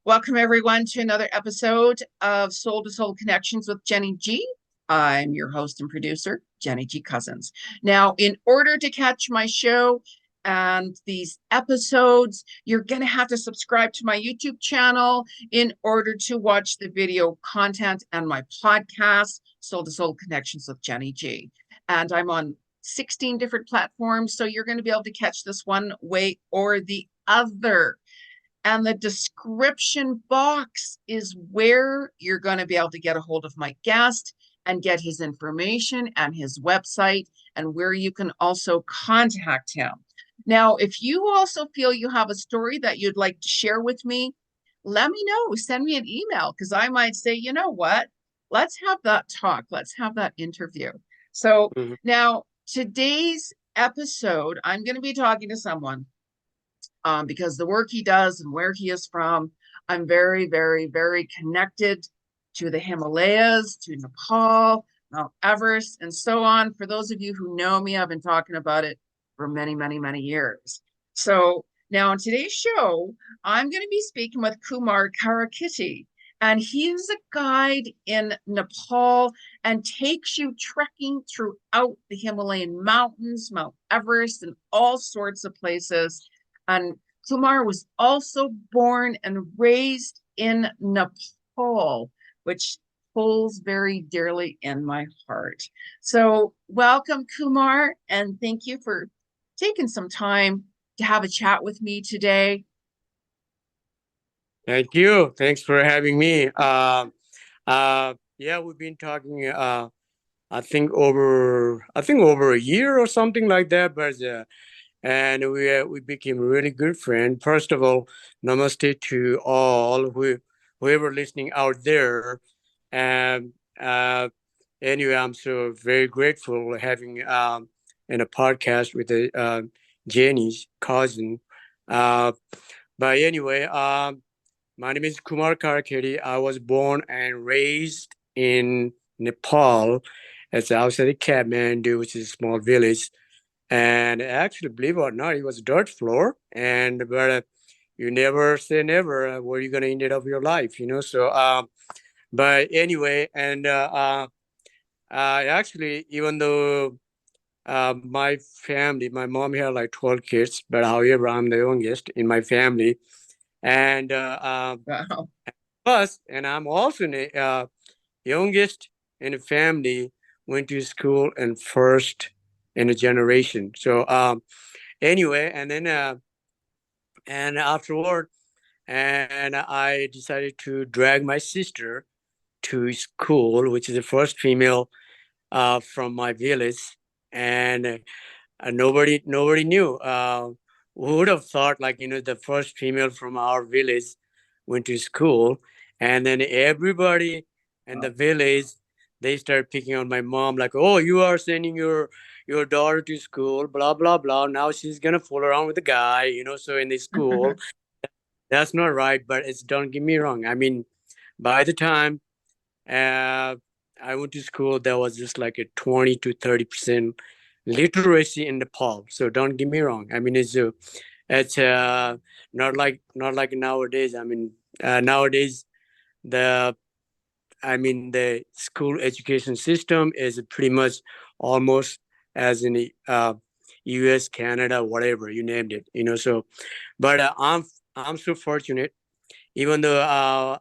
Welcome, everyone, to another episode of Soul to Soul Connections with Jenny G. I'm your host and producer, Jenny G. Cousins. Now, in order to catch my show and these episodes, you're going to have to subscribe to my YouTube channel in order to watch the video content and my podcast, Soul to Soul Connections with Jenny G. And I'm on 16 different platforms, so you're going to be able to catch this one way or the other. And the description box is where you're going to be able to get a hold of my guest and get his information and his website, and where you can also contact him. Now, if you also feel you have a story that you'd like to share with me, let me know. Send me an email, because I might say, you know what? Let's have that talk. Let's have that interview. So Mhm. now, today's episode, I'm going to be talking to someone because the work he does and where he is from, I'm very, very, very connected to the Himalayas, to Nepal, Mount Everest, and so on. For those of you who know me, I've been talking about it for many, many, many years. So now on today's show, I'm going to be speaking with Kumar Karakheti, and he is a guide in Nepal and takes you trekking throughout the Himalayan mountains, Mount Everest, and all sorts of places. And Kumar was also born and raised in Nepal, which pulls very dearly in my heart. So, welcome, Kumar, and thank you for taking some time to have a chat with me today. Thank you. Thanks for having me. Yeah, we've been talking. I think over a year or something like that. But and we became really good friends. First of all, namaste to all whoever listening out there. And anyway, I'm so very grateful having in a podcast with Jenny's cousin. Uh, but anyway, my name is Kumar Karakheti. I was born and raised in Nepal. It's outside of Kathmandu, which is a small village. And actually, believe it or not, it was a dirt floor. And but you never say never. Where you gonna end it up your life, you know? So, but anyway, and actually, even though my family, my mom had like 12 kids, but however, I'm the youngest in my family, and Wow. plus, and I'm also the youngest in the family. Went to school and first in a generation. So anyway, and then and afterward, and I decided to drag my sister to school, which is the first female from my village, and nobody knew. Who would have thought, like, the first female from our village went to school, and then everybody in the village, they started picking on my mom, like, oh, you are sending your daughter to school, blah blah blah. Now she's gonna fool around with the guy, So in the school, that's not right. But it's, don't get me wrong. I mean, by the time uh, I went to school, there was just like a 20 to 30% literacy in Nepal. So don't get me wrong. I mean, it's not like nowadays. I mean, nowadays the the school education system is pretty much almost as in the U.S., Canada, whatever you named it. So, but I'm so fortunate, even though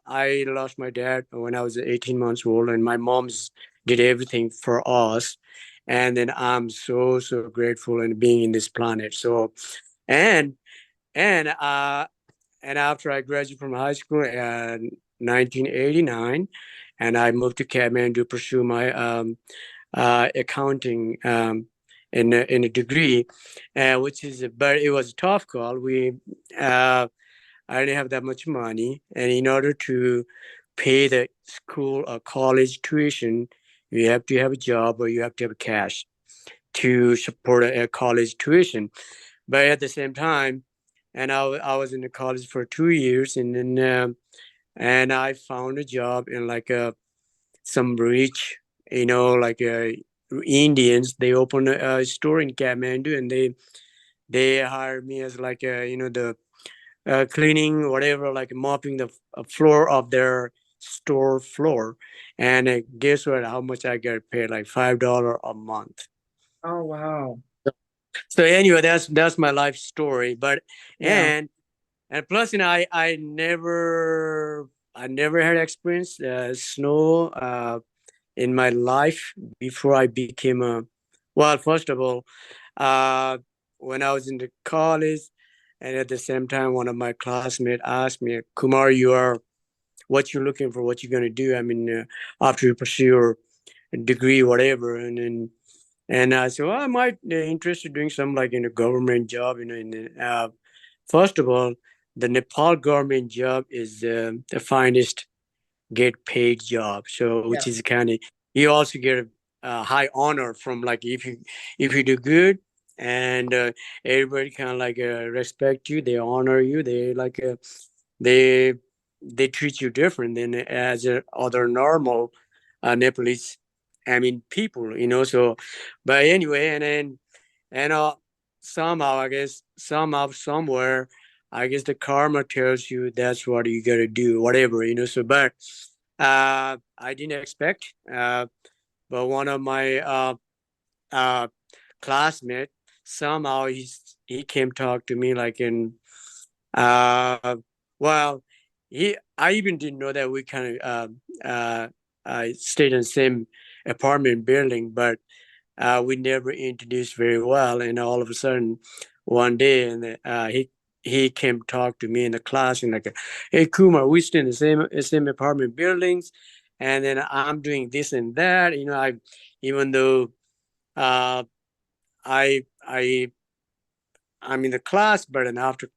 I lost my dad when I was 18 months old, and my mom's did everything for us. And then I'm so grateful in being in this planet. So, and and after I graduated from high school in 1989, and I moved to Kathmandu to pursue my accounting in a degree, which is, but it was a tough call. Uh, I didn't have that much money, and in order to pay the school or college tuition, you have to have a job or you have to have cash to support a college tuition. But at the same time, and I was in the college for 2 years, and then and I found a job in like some rich, like Indians. They opened a store in Kathmandu, and they hired me as like the cleaning whatever, like mopping the floor of their store floor. And guess what? How much I get paid? Like $5 a month. Oh, wow. So anyway, that's my life story. But Yeah. and plus, I never had experience snow in my life before I became a. Well, first of all, uh, when I was in the college, and at the same time, one of my classmates asked me, "Kumar, what you're looking for? What you're gonna do? I mean, after you pursue your degree, whatever." And I said, well, I might interested doing some like in a government job. First of all, the Nepal government job is the finest get paid job. So which Yeah. is kind of, you also get a high honor from like if you do good, and everybody kind of like respect you, they honor you, they they treat you different than as other normal Nepalese, I mean, people, So, but anyway, and somehow, I guess, somehow, somewhere, I guess the karma tells you that's what you gotta do, whatever, So, but I didn't expect. But one of my uh, classmates, somehow he came talk to me like in uh, well, I even didn't know that we kind of stayed in the same apartment building, but we never introduced very well. And all of a sudden, one day, and he came talk to me in the class and like, "Hey Kumar, we stay in the same apartment buildings, and then I'm doing this and that. I even though uh, I I'm in the class, but then after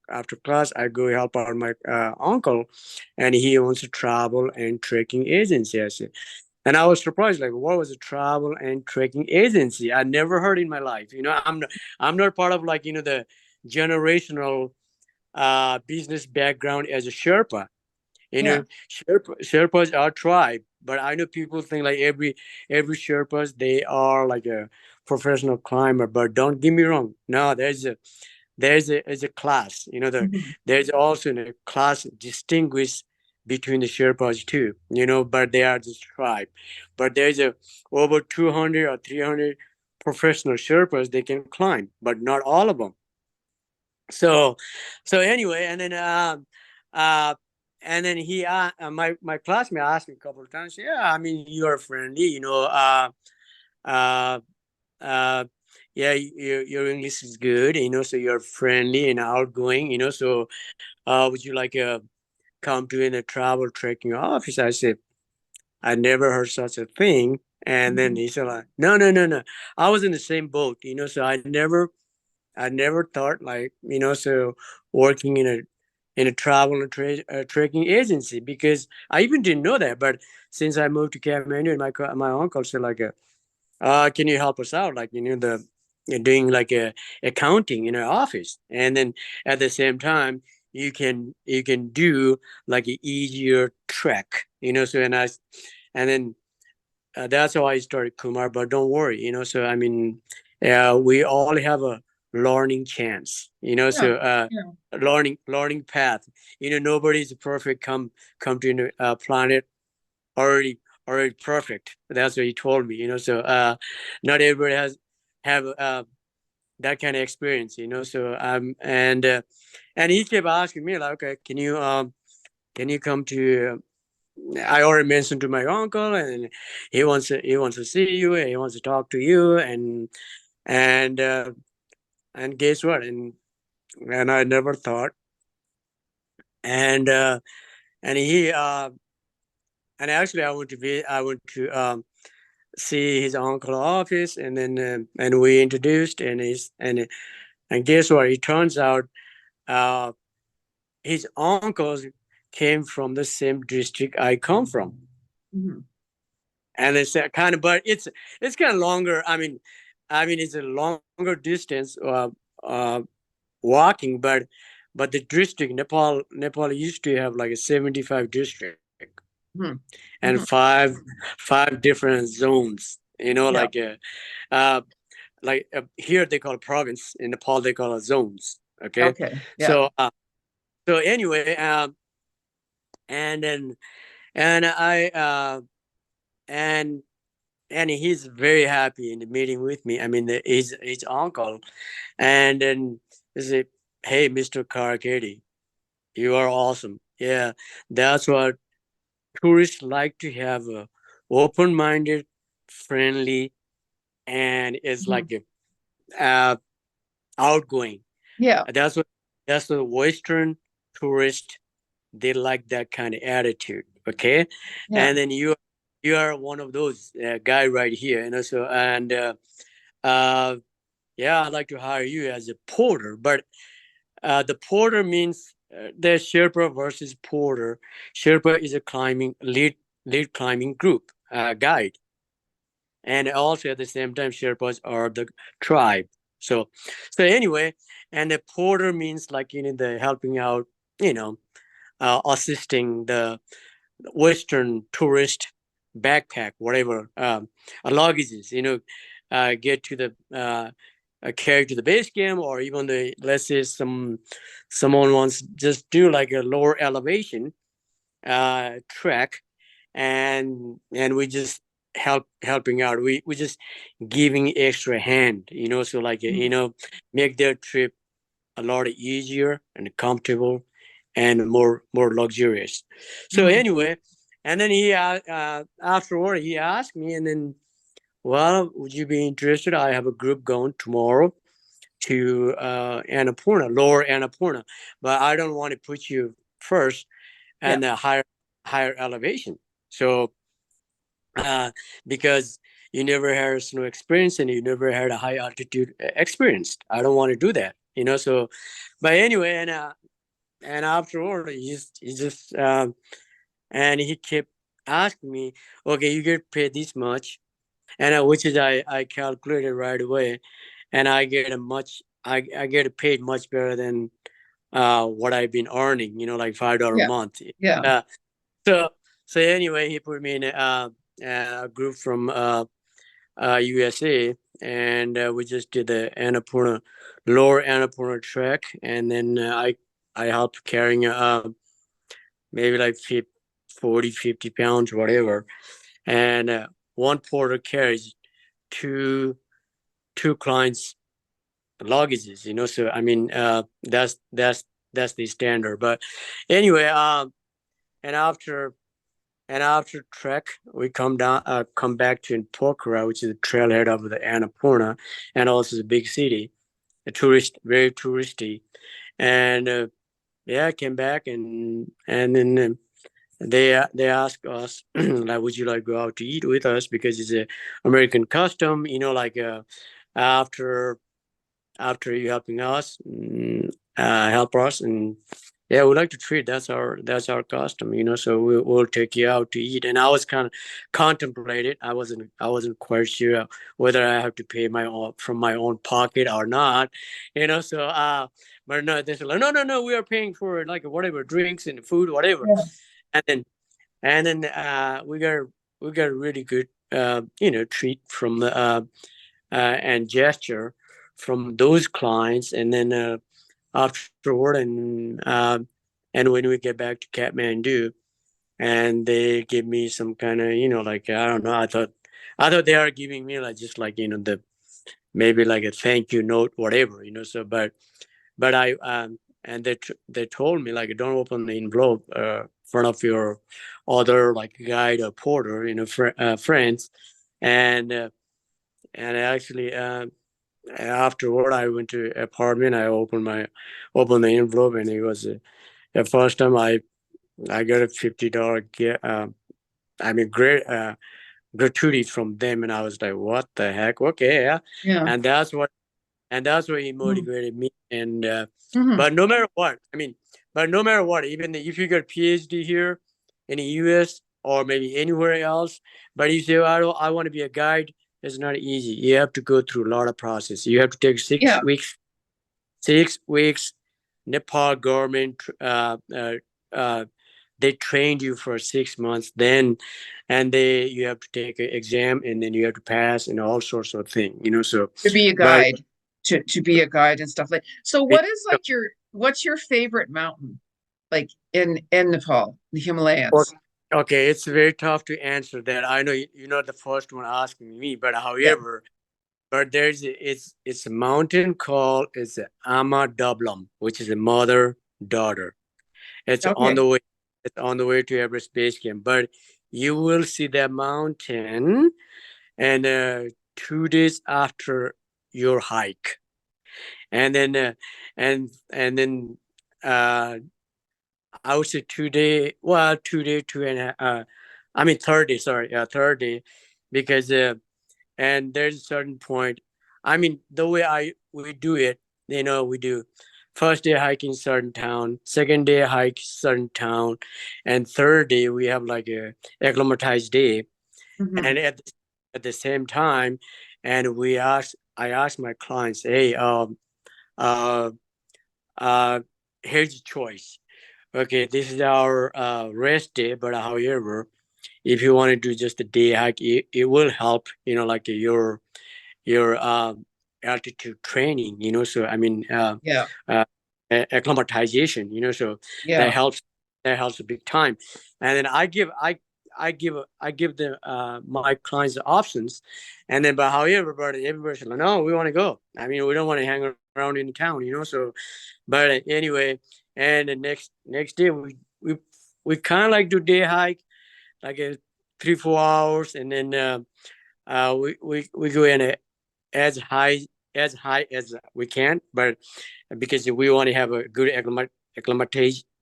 class, I go help out my uncle, and he owns a travel and trekking agency." I said, and I was surprised, like, what was a travel and trekking agency? I never heard in my life. I'm not part of like the generational business background as a Sherpa. Yeah. Sherpas are tribe, but I know people think like every Sherpas they are like a professional climber. But don't get me wrong. No, there's a class. Mhm. There's also a class distinguished between the Sherpas too. But they are just tribe. But there's a over 200 or 300 professional Sherpas they can climb, but not all of them. So so anyway, uh and then my classmate asked me a couple of times, yeah, I mean, you're friendly, uh uh yeah, your English is good, so you're friendly and outgoing, so would you like come to in a travel trekking office? I said, I never heard such a thing. And then Mhm. he said like, no, no, no, no, I was in the same boat, so I never thought like, so working in a travel and trekking agency, because I even didn't know that. But since I moved to Kathmandu, and my uncle said like, can you help us out? Like, the you're doing like a accounting in our office, and then at the same time you can do like an easier trek, So and then that's how I started Kumar. But don't worry, So I mean, we all have a learning chance, Yeah. So Yeah. learning path. Nobody's perfect. Come to a planet already already perfect. That's what he told me. So not everybody has have that kind of experience. So and he kept asking me like, okay, can you come to I already mentioned to my uncle, and he wants to see you, and he wants to talk to you, and and guess what? And I never thought, and he and actually I went to see his uncle office, and then and we introduced, and guess what? It turns out uh, his uncles came from the same district I come from. Mhm. And it's kind of, but it's kind of longer. I mean it's a longer distance uh walking, but the district, Nepal used to have like a 75 district Mhm. and Mhm. five different zones, Yeah. uh here they call province, in Nepal they call it zones. Okay. Okay. Yeah. So So anyway, and then and I and and he's very happy in the meeting with me. I mean, his uncle, and then he said, "Hey, Mr. Karakheti, you are awesome. Yeah, that's what tourists like to have a open-minded, friendly, and it's Mhm. like a outgoing. Yeah. That's what that's the Western tourist. They like that kind of attitude. Okay, Yeah. and then you are one of those guy right here, and also and uh, yeah, I'd like to hire you as a porter, but the porter means there's Sherpa versus porter. Sherpa is a lead climbing group guide, and also at the same time Sherpas are the tribe. So so anyway, and the porter means like the helping out, you know, assisting the Western tourist backpack, whatever, luggages, get to the carry to the base camp, or even the let's say someone wants just do like a lower elevation trek, and we just helping out. We just giving extra hand, so like Mhm. make their trip a lot easier and comfortable and more luxurious. So Mhm. anyway, and then afterward he asked me, and then, well, would you be interested? I have a group going tomorrow to Annapurna, lower Annapurna, but I don't want to put you first Yeah. and a higher elevation. So uh, because you never had a snow experience and you never had a high altitude experience, I don't want to do that. So but anyway, and afterward he just and he kept asking me, okay, you get paid this much, and which is I calculated right away, and I get paid much better than what I've been earning, like $5 a Yeah. month. Yeah. uh, so so anyway, he put me in a group from USA, and we just did the Annapurna, lower Annapurna trek, and then I helped carrying maybe like 40, 50 pounds, whatever, and one porter carries two two clients' luggages, So I mean, that's the standard. But anyway, and after trek, we come back to Pokhara, which is the trailhead of the Annapurna, and also the big city, very touristy, and yeah, I came back, and then they asked us like, would you like to go out to eat with us, because it's a American custom, like after you helping us, help us, and yeah, we like to treat. That's our custom, So we'll take you out to eat. And I was kind of contemplated. I wasn't quite sure whether I have to pay my own from my own pocket or not, So but no, they said like, no, no, no, we are paying for like whatever drinks and food, whatever. Yeah. And then we got a really good treat from the and gesture from those clients, and then afterward, and when we get back to Kathmandu, and they give me some kind of like, I don't know, I thought they are giving me like just like the maybe like a thank you note, whatever, so but I and they told me like, don't open the envelope front of your other like guide or porter, friends, and actually afterward I went to apartment. I opened the envelope, and it was the first time I got a $50 I mean great gratuity from them, and I was like, what the heck? Okay, yeah. Yeah. and that's what he Mhm. motivated me. And Mhm. but no matter what, even if you get PhD here in the US or maybe anywhere else, but you say, I want to be a guide, it's not easy. You have to go through a lot of process. You have to take Yeah. 6 weeks. Nepal government uh, they trained you for 6 months, then and you have to take an exam, and then you have to pass, and all sorts of things, so To be a but guide, to be a guide and stuff like. So, it, what's your favorite mountain? like in Nepal, the Well, Himalayas? okay, it's very tough to answer that. I know you're not the first one asking me, but Yeah. however, but it's a mountain called it's Amadablam, which is a mother daughter. It's on Okay. the way. It's on the way to Everest Base Camp. But you will see that mountain, and 2 days after your hike, and then and then uh, I would say 2 day. Well, 2 day, two and I mean 30. Sorry, yeah, 30, because and there's a certain point. I mean, the way I we do it, we do first day hiking certain town, second day hike certain town, and third day we have like a acclimatized day. Hmm. And at the same time, and I ask my clients, hey, uh, uh, here's your choice. Okay, this is our rest day, but however, if you want to do just a day hike, it will help. Like your altitude training. So I mean, Yeah. uh, acclimatization. So that Yeah. helps. That helps a big time. And then I give the my clients the options, and then but however, but everybody's like, no, we want to go. I mean, we don't want to hang around in town. So but anyway, and the next day we kind of like do day hike, like a 3-4 hours, and then we go in as high as we can, but because we want to have a good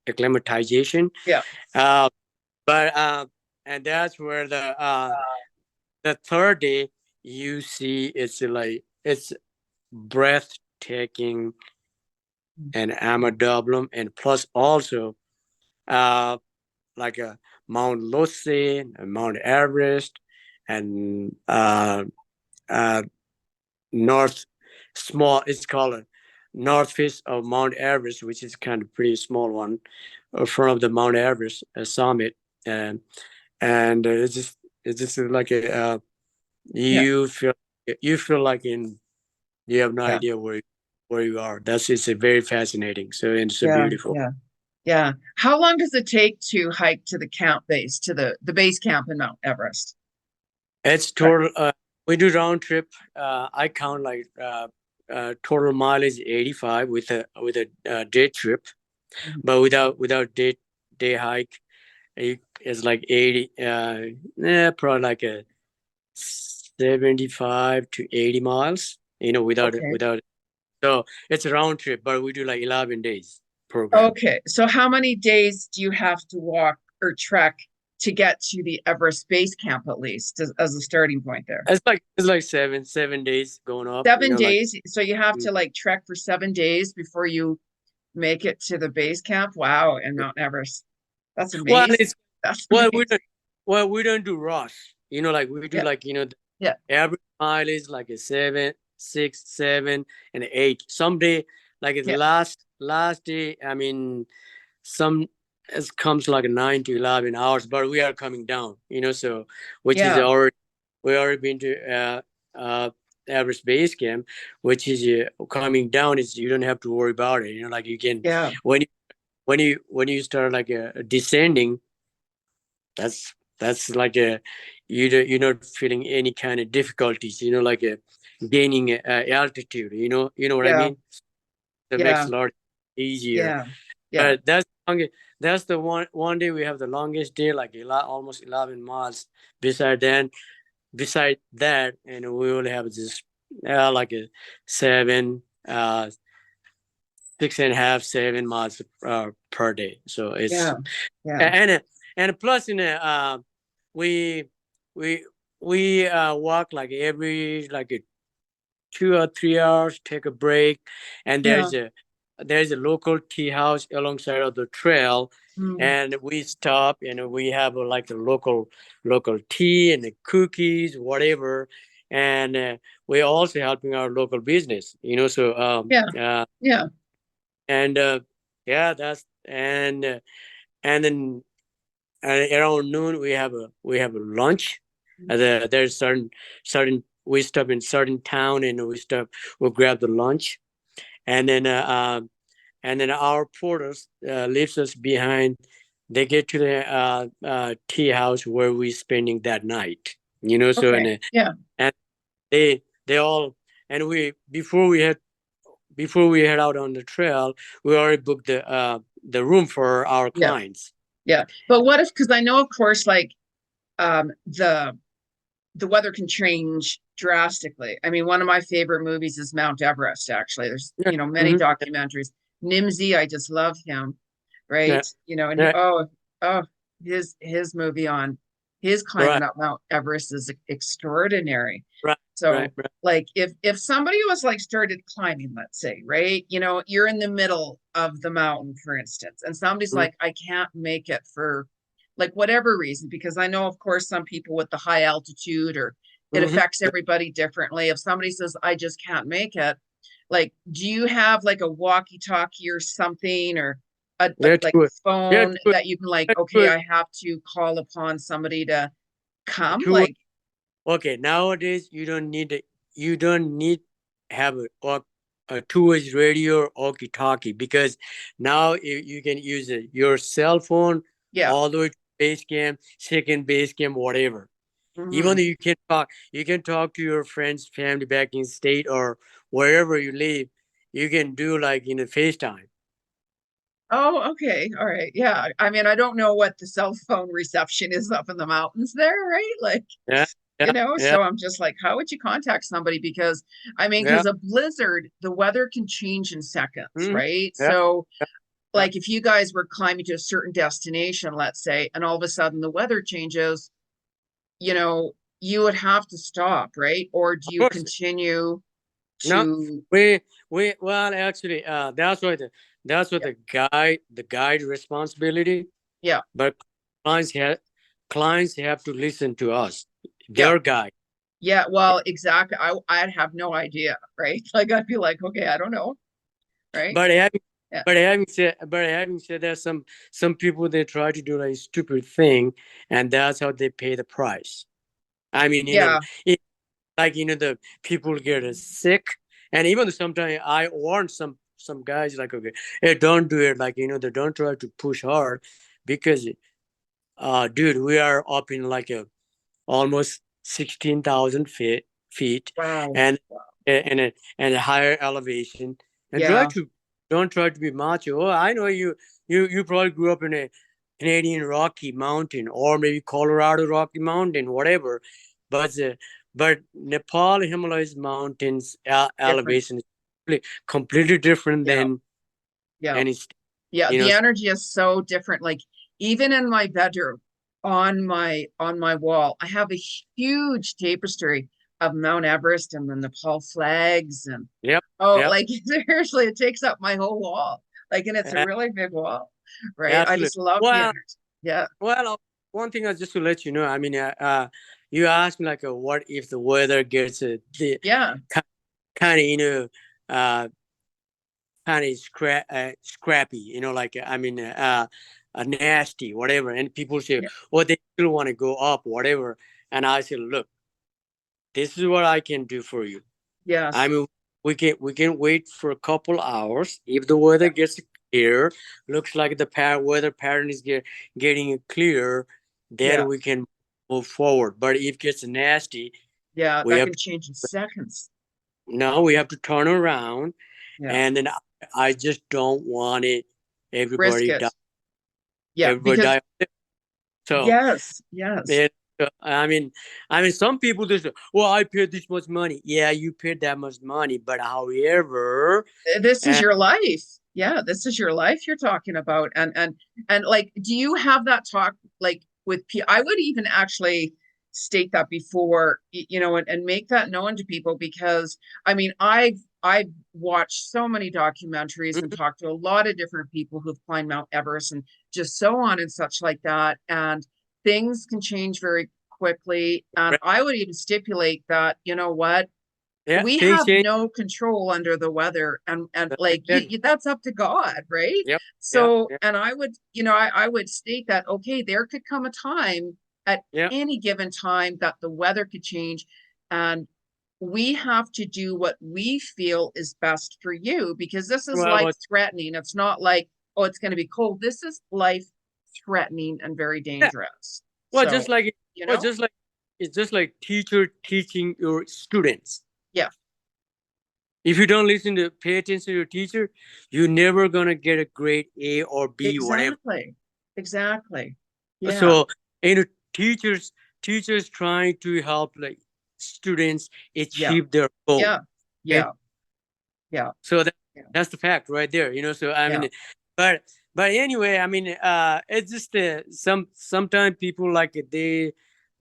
acclimatization. Yeah. Uh, but and that's where the third day you see it's like it's breathtaking and Amadublam, and plus also uh like a Mount Lhotse and Mount Everest and uh north small it's called a north face of Mount Everest, which is kind of pretty small one, front of the Mount Everest summit. And it's just like a Yeah. you feel like you have no Yeah. idea where you are. It's a very fascinating, so it's so Yeah. beautiful. Yeah. Yeah. How long does it take to hike to the camp base, to the base camp in Mount Everest? It's Right. total. We do round trip. I count like total mileage 85 with a day trip, Mhm. but without day hike, it's like 80. Probably like a 75 to 80 miles. Okay. Without. So it's a round trip, but we do like 11 days program. Okay. So how many days do you have to walk or trek to get to the Everest base camp at least as a starting point there? It's like 7 days going up. 7 days. So you have Mm, to like trek for 7 days before you make it to the base camp. Wow, and Mount Everest. That's well, amazing. it's That's well amazing. we don't do rush. Like we do Yeah. like Yeah. average mile is like a 7, 6, 7, and 8. Someday, like the Yeah. last day, I mean, some it comes like 9 to 11 hours, but we are coming down. So which is Yeah. already we already been to average base camp, which is coming down is you don't have to worry about it. Like you can Yeah. when you start like descending, that's like a you're not feeling any kind of difficulties, like gaining altitude, what I Yeah. mean. That makes Yeah. a lot easier. Yeah. Yeah. But that's the one day we have the longest day, like almost 11 miles. Beside that, and we only have just like a seven 6.5 7 miles per day. So it's Yeah. Yeah. and and plus we we we walk like every like a 2 or 3 hours, take a break, and Yeah. there's a local tea house alongside of the trail, Mm. and we stop and we have like a local tea and the cookies, whatever, and we're also helping our local business, so Yeah. Yeah. and yeah, that's and then around noon we have a lunch. There's certain we stop in certain town and we grab the lunch, and then and then our porters leaves us behind. They get to the tea house where we spending that night. So Okay. Yeah. and they all, and we before we head out on the trail, we already booked the room for our Yeah. clients. Yeah. But what if, because I know, of course, like the weather can change drastically. I mean, one of my favorite movies is Mount Everest, actually. There's, Yeah. many Hmm. documentaries. Nimsy, I just love him, Yeah. right? And Yeah. oh, his movie on his climbing Right. up Mount Everest is extraordinary. Right. Right. So, Right. like, if somebody was like started climbing, let's say, right, you're in the middle of the mountain, for instance, and somebody's Mhm. like, I can't make it for like whatever reason, because I know, of course, some people with the high altitude, or it Mhm. affects everybody differently. If somebody says, I just can't make it, like, do you have like a walkie-talkie or something, or Yeah, like to a it. Yeah, phone to it. that you can like, Yeah, to okay, it. I have to call upon somebody to come? To it. Like, Okay, nowadays you don't need have a two-way radio or walkie-talkie, because now you can use your cell phone yeah. all the way to base camp, second base camp, whatever. Even Hmm. though you can talk to your friends, family back in state or wherever you live. You can do like in a FaceTime. Oh, okay. All right. Yeah. I mean, I don't know what the cell phone reception is up in the mountains there, right? Like, Yeah, yeah, yeah, so I'm just like, how would you contact somebody? Because I mean, yeah. because a blizzard, the weather can change in seconds, Mhm. right? Yeah, So, yeah, yeah. like, if you guys were climbing to a certain destination, let's say, and all of a sudden the weather changes, you know, you would have to stop, right? Or do Of you course. continue No, to, well actually that's what yeah, the guide responsibility. yeah, But clients have clients have to listen to us, yeah. their guide. Yeah, well, exactly. I'd have no idea, right? Like I'd be like, okay, I don't know, right? But having Yeah. but having said that, some people they try to do like stupid thing, and that's how they pay the price. I mean, Yeah. like the people get sick, and even sometimes I warn some guys like, okay, hey, don't do it, like they don't try to push hard, because dude, we are up in like a almost 16,000 feet, Wow. and and a higher elevation, and Yeah. don't try to be macho. Oh, I know you probably grew up in a Canadian Rocky Mountain, or maybe Colorado Rocky Mountain, whatever, but Nepal Himalayas mountains Different. elevation is completely different Yeah. than Yeah. any Yeah. you know The energy is so different. Like even in my bedroom, on my wall, I have a huge tapestry of Mount Everest and the Nepal flags, and yep, oh, yep, like seriously, it takes up my whole wall. Like, and it's a a- really big wall, right? I absolutely. just love the Well, energy. Yeah. one thing just to let you know, I mean, you asked me like, what if the weather gets the Yeah. kind of uh, kind of scrappy, like I mean, nasty, whatever, and people say, Yeah. well, they still want to go up, whatever, and I said, look, this is what I can do for you. I Yes. mean, we can wait for a couple hours. If the weather Yeah. gets clear, looks like the weather pattern is getting clear, then Yeah. we can move forward. But if it gets nasty, Yeah. we That have can change in seconds. now we have to turn around, Yeah. and then I just don't want it. Risk Everybody die. it. Yeah. Everybody Because die. So yes. Yes. it, I mean, some people just say, "Well, I paid this much money." Yeah, you paid that much money, but however, This is and your life. Yeah, this is your life you're talking about. And like, do you have that talk like with people? I would even actually state that before, and make that known to people, because I mean, I've watched so many documentaries and Mhm. talked to a lot of different people who've climbed Mount Everest and just so on and such like that. And things can change very quickly. And I would even stipulate that, you know what? Yeah, We things have change. no control under the weather, and That's like exactly. that's up to God, right? Yep. Yeah. So, Yeah. and I would, I would state that, okay, there could come a time at Yeah. any given time that the weather could change, and we have to do what we feel is best for you, because this is Well, life threatening. It's not like, oh, it's going to be cold. This is life threatening and very yeah. dangerous. Well, So, just like you well, know, just like it's just like teacher teaching your students. yeah, If you don't listen to pay attention to your teacher, you're never gonna get a grade A or B, whatever. exactly. Exactly. Yeah. So you know, teachers teachers trying to help like students Yeah. achieve their goal. Yeah. Okay, Yeah. Yeah. so Yeah. that's the fact right there. So I Yeah. mean, but anyway, I mean, it's just sometimes people like it,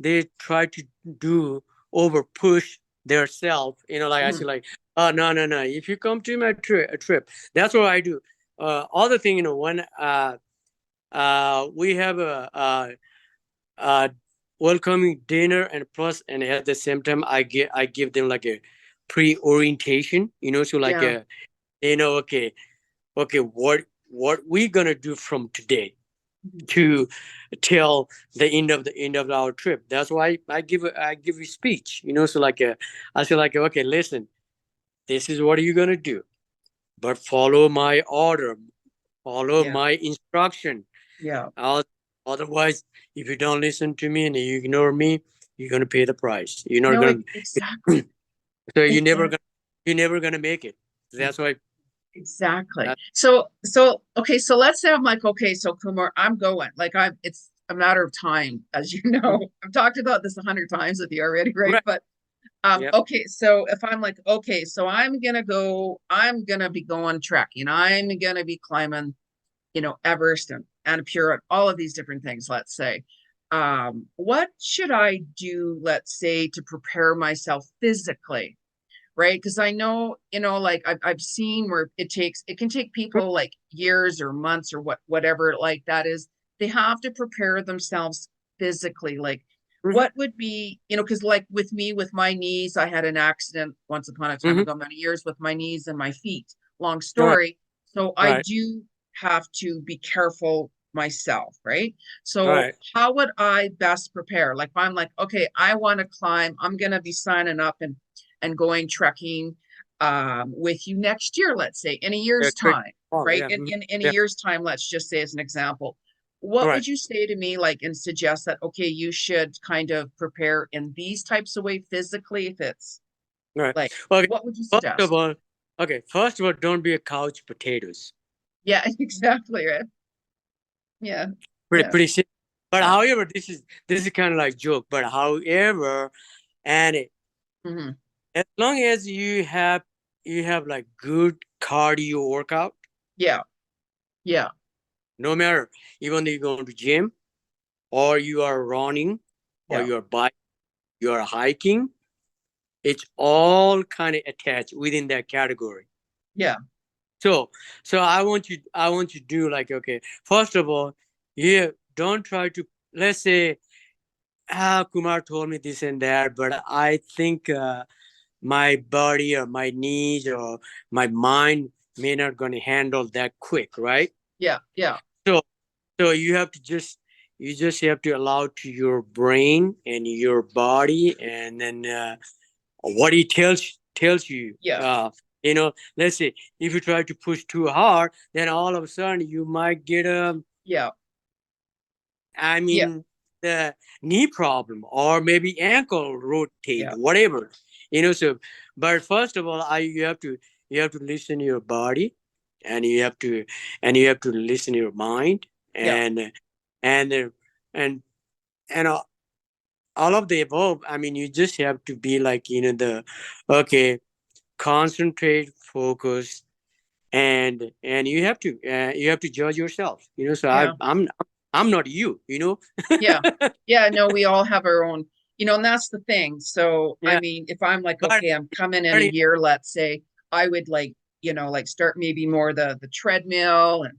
they try to do over push their self. Like I say, Mhm. like, oh no no no, if you come to my trip, that's what I do. Other thing, when we have a uh, welcoming dinner, and plus, and at the same time, I give them like a pre-orientation. So like Yeah. okay, what we gonna do from today Mhm. to till the end of our trip. That's why I give a speech. So like I say like, okay, listen, this is what you're gonna do, but follow my order, follow Yeah. my instruction. Yeah. I'll, Otherwise, if you don't listen to me and you ignore me, you're gonna pay the price. You're not No, gonna. exactly. So Exactly. you're never gonna make it. That's why. Exactly. That, So okay, so let's say I'm like, okay, so Kumar, I'm going. Like it's a matter of time, as you know. I've talked about this 100 times with you already, right? right. But Yep. okay, so if I'm like, okay, so I'm gonna be going trekking, I'm gonna be climbing, Everest and Annapurna, all of these different things, let's say. What should I do, let's say, to prepare myself physically? Right, because I know, like I've seen where it can take people like years or months or whatever like that is. They have to prepare themselves physically. Like, Mm-hmm. what would be, because like with me, with my knees, I had an accident once upon a time Mm-hmm. ago, many years, with my knees and my feet. Long Right. story. So I Right. do have to be careful myself, right? So Right. how would I best prepare? Like, if I'm like, okay, I want to climb, I'm gonna be signing up and going trekking with you next year, let's say, in a Yeah. year's Great. time, Oh, right? yeah. Mhm. In a Yeah. year's time, let's just say as an example, what Right. would you say to me, like, and suggest that, okay, you should kind of prepare in these types of way physically, if it's Right. like, Okay. what would you First of suggest? all, First of all, don't be a couch potatoes. Yeah, exactly, right. Yeah, Pretty yeah, pretty simple. But yeah. however, this is kind of like joke. But however, and Hmm. as long as you have like good cardio workout, Yeah, yeah, no matter, even though you go to gym or you are running or yeah, you are bike, you are hiking, it's all kind of attached within that category. yeah, So I want you to do like, okay, first of all, you don't try to, let's say, Kumar told me this and that, but I think my body or my knees or my mind may not going to handle that quick, right? yeah, yeah, So you just have to allow to your brain and your body, and then what he tells you. yeah, Let's say if you try to push too hard, then all of a sudden you might get yeah, I yeah, mean, the knee problem or maybe ankle rotate, yeah, whatever. So, but first of all, you have to listen to your body, and you have to listen to your mind, yeah, and uh, and and all of the above. I mean, you just have to be like, the okay, concentrate, focus, and you have to judge yourself. So yeah. I'm not you. Yeah. Yeah, no, we all have our own, and that's the thing. So, I Yeah, mean, if I'm like, but okay, I'm coming in a but year, let's say, I would like, like start maybe more the treadmill and,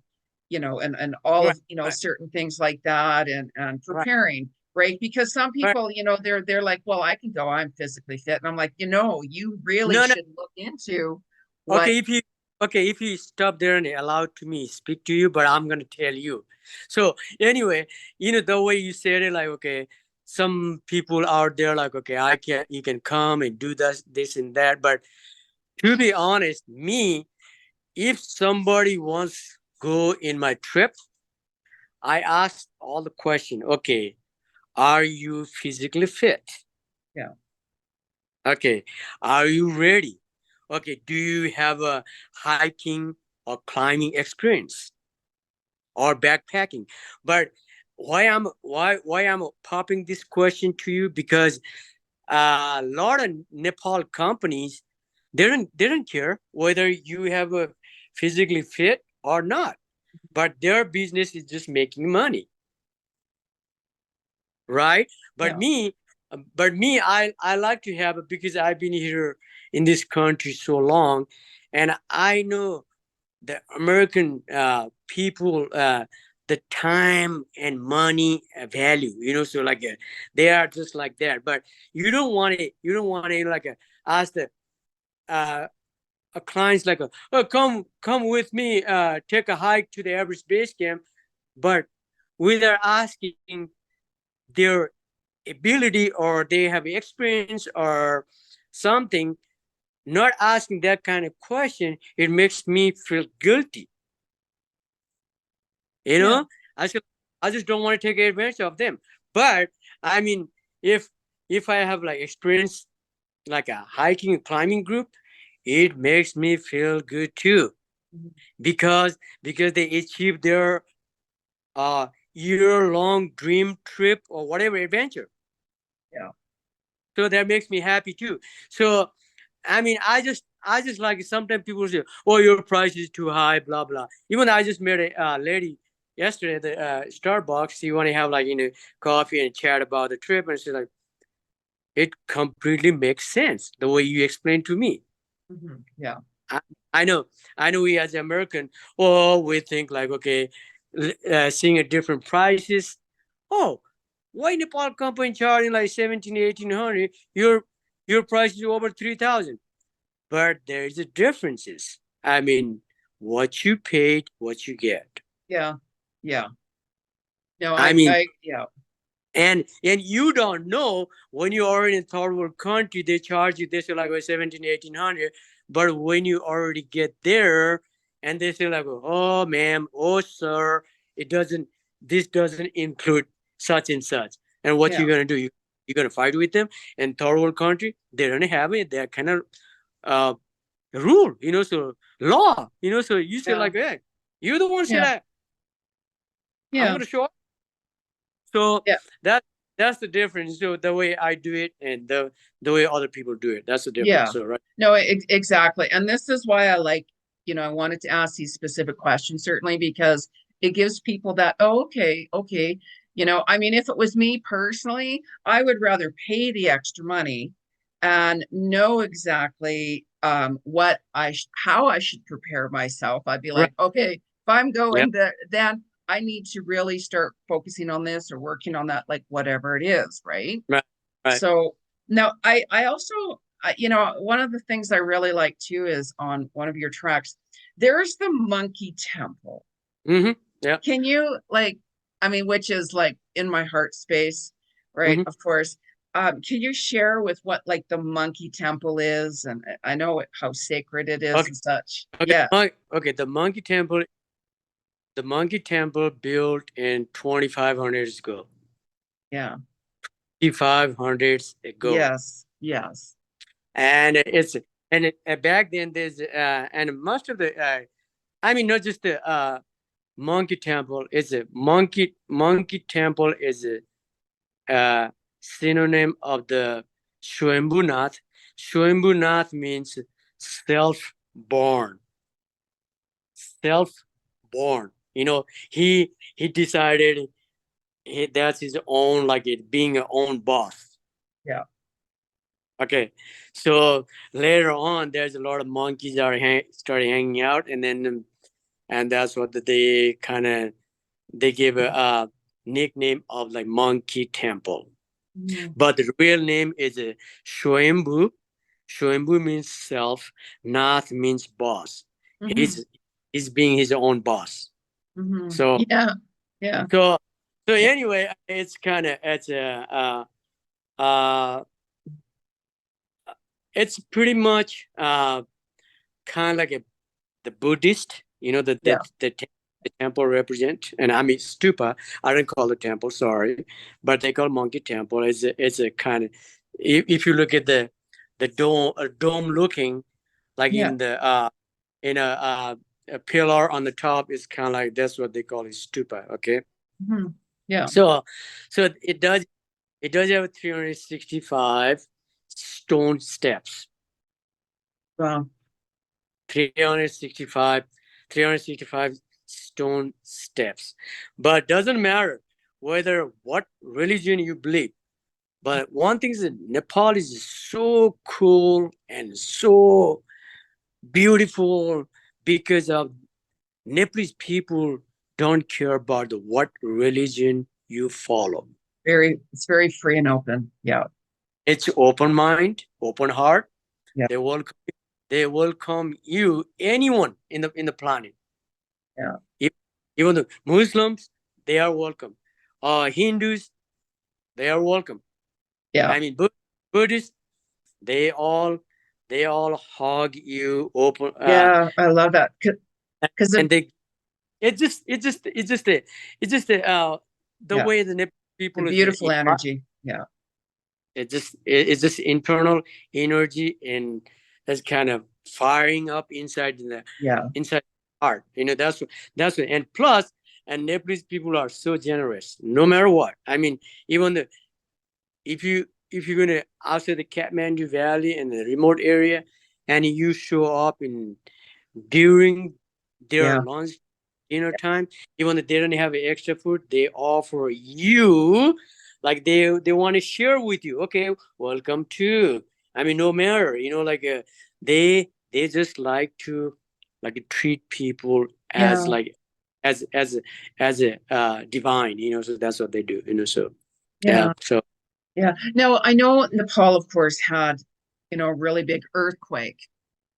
and all right, of, right, certain things like that and right, preparing, right? Because some right. people, they're like, well, I can go, I'm physically fit. And I'm like, you really No, no. should look into what, Okay, if you stop there and allow to me speak to you, but I'm gonna tell you. So anyway, the way you said it, like, okay. some people out there like, okay, I can you can come and do this and that. But to be honest, me, if somebody wants go in my trip, I ask all the question. Okay, are you physically fit? Yeah. Okay, are you ready? Okay, do you have a hiking or climbing experience or backpacking? But why I'm popping this question to you, because a lot of Nepal companies, they don't care whether you have a physically fit or not, but their business is just making money, right? But Yeah. me, I like to have it because I've been here in this country so long, and I know the American people, the time and money value, so like they are just like that. But you don't want to like ask the uh, a clients like oh, come with me, take a hike to the Everest base camp, but without asking their ability or they have experience or something, not asking that kind of question, it makes me feel guilty. You Yeah. know, I just I just don't want to take advantage of them. But I mean, if if I have like experience like a hiking and climbing group, it makes me feel good too, Mhm. because they achieve their year long dream trip or whatever adventure. Yeah. So that makes me happy too. So I mean, I just like sometimes people say, "Oh, your price is too high," blah blah. Even I just met a lady yesterday at the Starbucks. She want to have like coffee and chat about the trip, and she's like, "It completely makes sense the way you explained to me." Yeah. I, I know, I know. We as American, oh, we think like, okay, seeing a different prices. Oh, why Nepal company charging like 1700, 1800? Your price is over 3000. But there's a differences. I mean, what you paid, what you get. Yeah. Yeah. No, I mean, yeah. and you don't know when you are in a third world country, they charge you this like 17, 1800. But when you already get there, and they say like, oh, ma'am, oh, sir, it doesn't. This doesn't include such and such. And what Yeah. you're gonna do? You're gonna fight with them. And third world country, they don't have it. They're kind of uh, rule, so law, so you say Yeah. like, hey, you're the one say Yeah. that I'm Yeah. gonna show up. So Yeah. that that's the difference. So the way I do it and the way other people do it, that's the difference. Yeah. So right. No, exactly. And this is why I like, I wanted to ask these specific questions, certainly because it gives people that, oh, okay, okay. I mean, if it was me personally, I would rather pay the extra money and know exactly how I should prepare myself. I'd be Right. like, okay, if I'm Yep. going there, then I need to really start focusing on this or working on that, like whatever it is, right? Right. Right. So now I also one of the things I really like too is on one of your tracks, there's the monkey temple. Mm-hmm. Yeah. Can you I mean, which is like in my heart space, right? Mm-hmm. Of course. Can you share with what like the monkey temple is? And I know how sacred it is Okay. and such. Okay. Yeah, Okay. The monkey temple built in 2500 years ago. yeah, 2500s ago. yes, yes. And back then there's and most of the I mean, not just the monkey temple is a monkey temple is a synonym of the Shwembunath. Shwembunath means self-born. Self-born. He decided that's his own, like it being a own boss. Yeah. Okay, so later on, there's a lot of monkeys that started hanging out, and that's what they gave a nickname of like Monkey Temple. Mhm. But the real name is Shoembu. Shoembu means self. Nath means boss. Mhm. He's being his own boss. Mhm. So Yeah. Yeah. so So Yeah. anyway, uh, it's pretty much kind of like the Buddhist, Yeah. the temple represent, and I mean stupa. I don't call it temple, sorry, but they call monkey temple. It's a kind of, if you look at the dome, a dome looking like Yeah. in a pillar on the top is kind of like, that's what they call it, stupa. Okay, Mhm. Yeah. so it does have 365 stone steps. Wow. 365 365 stone steps, but doesn't matter whether what religion you believe. But one thing is that Nepal is so cool and so beautiful because of Nepalese people don't care about what religion you follow. It's very free and open. Yeah. It's open mind, open heart. Yeah. They welcome you, anyone in the planet. Yeah. E- Even the Muslims, they are welcome. Hindus, they are welcome. Yeah. I mean, Buddhists, they all they all hug you open, Yeah. I love that because and they it's just the yeah, way the Nepal the people is. beautiful energy. Yeah. It's just internal energy, and that's kind of firing up Yeah. inside the heart. That's what, and plus, and Nepalese people are so generous, no matter what. I mean, even if you're gonna outside the Kathmandu Valley in the remote area, and you show up in during their Yeah. lunch dinner time, even if they don't have extra food, they offer you, like they want to share with you. Okay, welcome to. I mean, no matter, like they just like to treat people as Yeah. like as a divine. So that's what they do. So yeah. Yeah. So Yeah. Now I know Nepal, of course, had, a really big earthquake.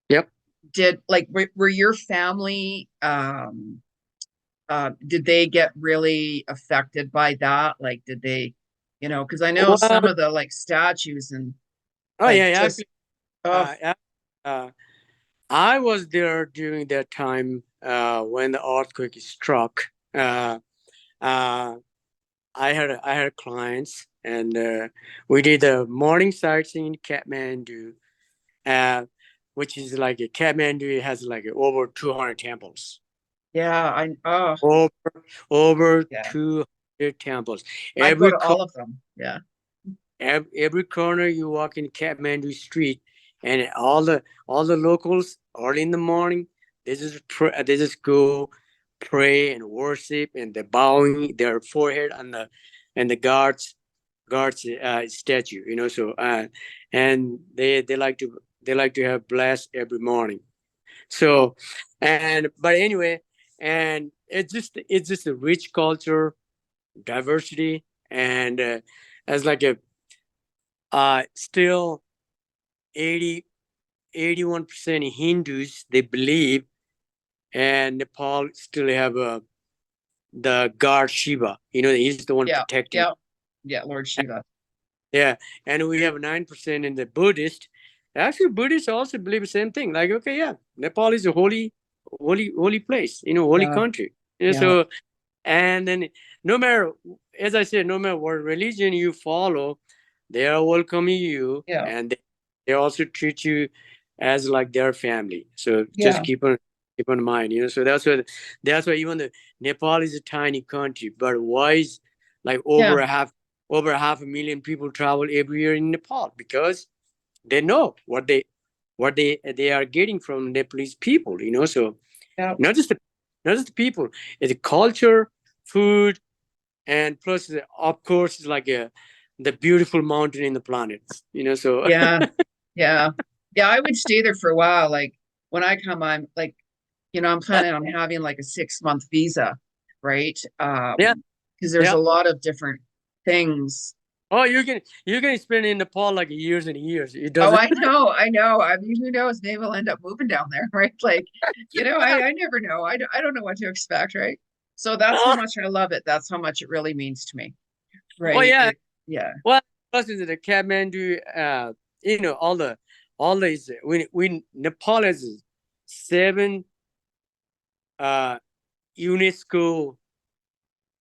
yep. Were your family did they get really affected by that? Like, did they, because I know Well, some of the like statues and oh like yeah, yeah. just, oh, Yeah. Uh, I was there during that time when the earthquake struck. Uh, I had clients, and we did a morning sightseeing in Kathmandu, uh, which is like a Kathmandu has like over 200 temples. yeah, oh, Over over yeah. 200 temples. I'd go Every to co- all of them. Yeah. every corner you walk in Kathmandu street, and all the locals early in the morning, they just go pray and worship, and they're bowing their forehead on the guards statue. And they like to have bless every morning. So, but anyway, and it's just a rich culture, diversity, and as like a still 80 81% Hindus, they believe, and Nepal still have the god Shiva. He's the one Yeah. protecting. Yeah. Yeah. Lord Shiva. Yeah, and we have 9% in the Buddhist. Actually, Buddhists also believe the same thing. Like, okay, yeah, Nepal is a holy place. Holy Yeah. country. Yeah. So, and then no matter, as I said, no matter what religion you follow, they are welcoming you, Yeah. and they also treat you as like their family. So just Yeah. keep on mind. So that's why even the Nepal is a tiny country, but why is like Yeah. over half a million people travel every year in Nepal, because they know what they are getting from Nepalese people. So Yeah. not just the not just the people, it's the culture, food, and plus, of course, it's like the beautiful mountain in the planet. So Yeah. Yeah. Yeah. I would stay there for a while. Like when I come, I'm like, I'm planning on having like a 6-month visa, right? yeah, Because there's yeah. a lot of different things. Oh, you can spend in Nepal like years and years. It Oh, doesn't. I know, I know. I mean, who knows? Maybe I'll end up moving down there, right? Like, I never know. I don't know what to expect, right? So that's how much I love it. That's how much it really means to me. Oh Right. yeah. Yeah. Well, plus is the Kathmandu, all these we Nepal has 7 uh UNESCO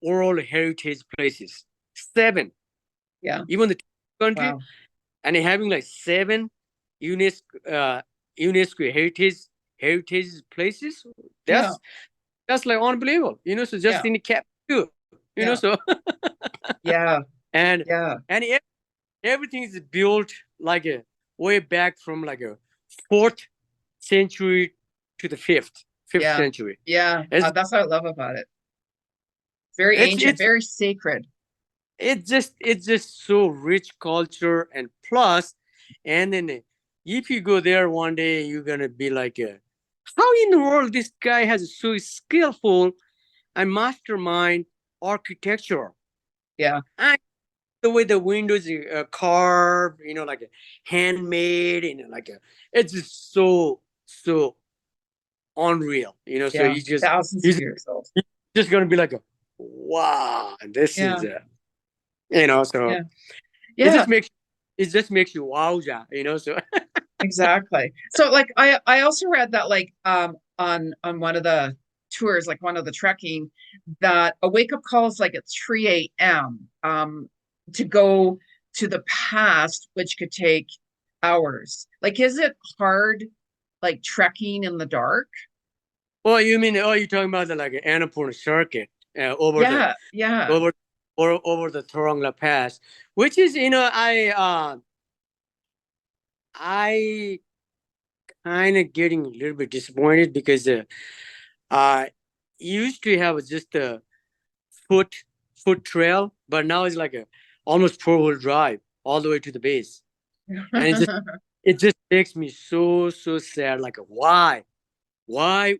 World Heritage places. 7. Yeah. Even the country Wow. and having like 7 UNESCO UNESCO heritage places. Yeah. That's like unbelievable. So just Yeah. in the cap too. Yeah. So Yeah. and Yeah. and everything is built like a way back from like a 4th century to the fifth Yeah. century. Yeah. It's That's what I love about it. Very it's ancient, it's very sacred. it's just so rich culture and plus, and then if you go there one day, you're gonna be like, how in the world this guy has so skillful and mastermind architecture. Yeah. And the way the windows are carved, like a handmade, like it's just so unreal. So Yeah. Thousands you of just, years old. you're just gonna be like, wow, this Yeah. is so Yeah. it Yeah. just makes it just makes you wowza, so Exactly. So like I also read that like on one of the tours, like one of the trekking, that a wake up call is like at 3 a.m. To go to the past, which could take hours. Like, is it hard like trekking in the dark? well, you mean, you're talking about the like Annapurna circuit, over the Yeah, yeah, over over the Thorongla Pass, which is, I kind of getting a little bit disappointed because I used to have just a foot foot trail, but now it's like a almost 4-wheel drive all the way to the base, and it just makes me so sad. Like, why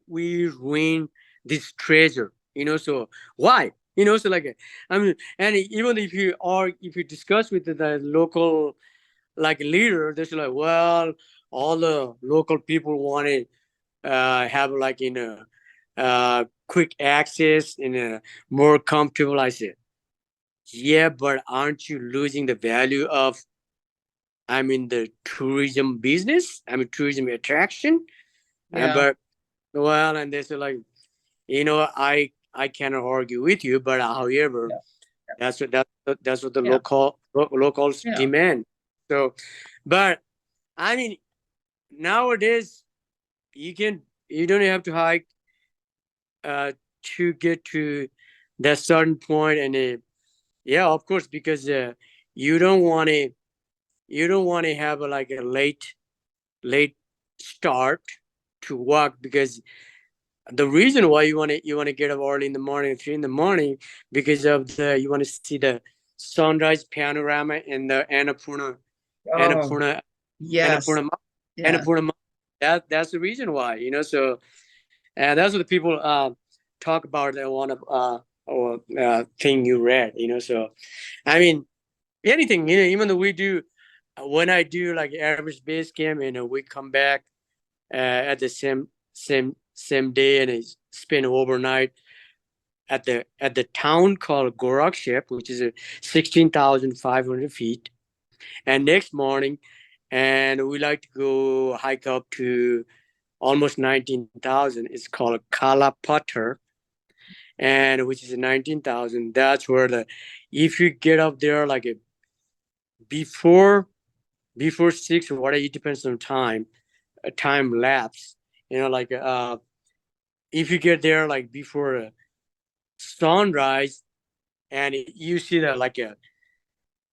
we ruin this treasure? So why? So like, I mean, and even if you discuss with the local like leader, they're like, well, all the local people want to have like quick access in a more comfortable. I said, yeah, but aren't you losing the value of, the tourism business? Tourism attraction. yeah, But well, and they say like, I cannot argue with you, but however, yeah, that's what the yeah, locals yeah, demand. So, but I mean, nowadays you don't have to hike uh to get to that certain point, and yeah, of course, because you don't want to have like a late start to walk, because the reason why you want to get up early in the morning, 3 in the morning, because of the you want to see the sunrise panorama in the oh Annapurna yes, Annapurna yeah, Annapurna Mountain. That's the reason why, so that's what the people talk about. They want to or thing you read, so I mean, anything, even though we do, when I do like average base camp, we come back at the same day, and I spend overnight at the town called Gorakshep, which is a 16,500 feet. And next morning, and we like to go hike up to almost 19,000. It's called Kala Pathar, and which is 19,000. That's where if you get up there like before before 6 or whatever, it depends on time, a time lapse. Like if you get there like before sunrise, and you see that like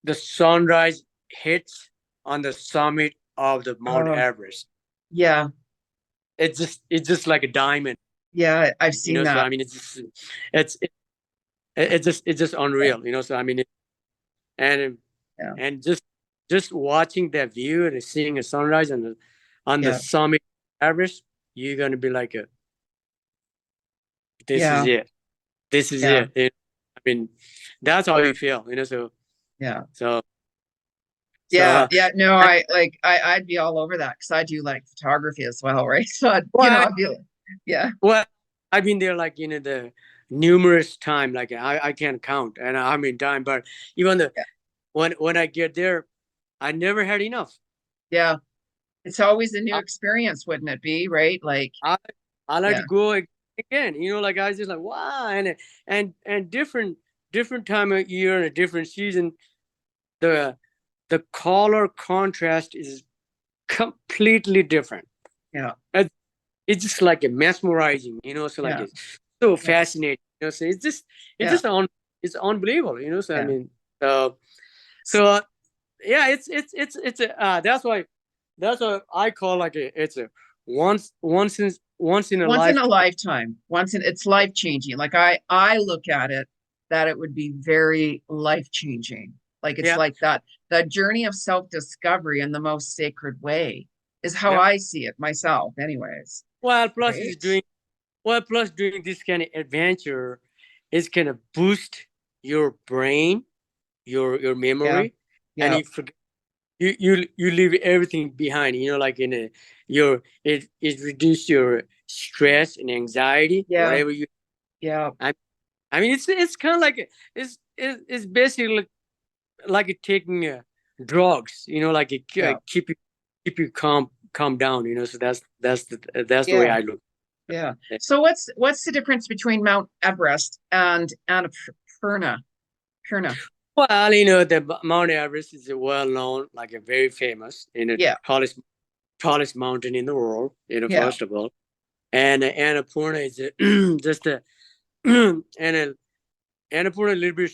the sunrise hits on the summit of the Mount oh Everest. yeah, It's just like a diamond, yeah. I've seen So that. I mean, it's it's just Yeah, unreal, So I mean, and yeah, and just watching that view and seeing a sunrise on the yeah, summit of Everest, you're gonna be like, this is yeah, it. This is yeah, it. I mean, that's how you feel, yeah. so so Yeah, yeah, no, I, I'd be all over that because I do like photography as well, right? So well, I'd be like, yeah, well, I've been there like, the numerous time, like I can't count, and I mean time, but even the Yeah. when I get there, I never had enough. Yeah. It's always a new I experience, wouldn't it be? Right? Like, I, I like yeah, to go again. Like I was just like wow, and different time of year and a different season, the the color contrast is completely different. yeah, And it's just like a mesmerizing, so like yeah, it's so yeah, fascinating, so it's yeah, just it's unbelievable, so I yeah. mean, uh, so yeah, it's a that's why I call like it's a once in a Once in life. a lifetime. It's life changing. Like I look at it that it would be very life changing. Like it's Yeah, like that journey of self discovery in the most sacred way is how yeah. I see it myself, anyways. Well, Right? plus doing this kind of adventure is gonna boost your brain, your Yeah, memory, and yeah, you leave everything behind, like in a your it reduce your stress and anxiety, yeah, whatever you. yeah, I mean, it's kind of like it's basically like taking drugs, like it yeah, keep you calm down, so that's the way yeah, I look yeah. at it. So what's the difference between Mount Everest and Annapurna? Purna. Well, the Mount Everest is a well known, like a very famous, Yeah, tallest mountain in the world, yeah, first of all. And Annapurna is just a and Annapurna a little bit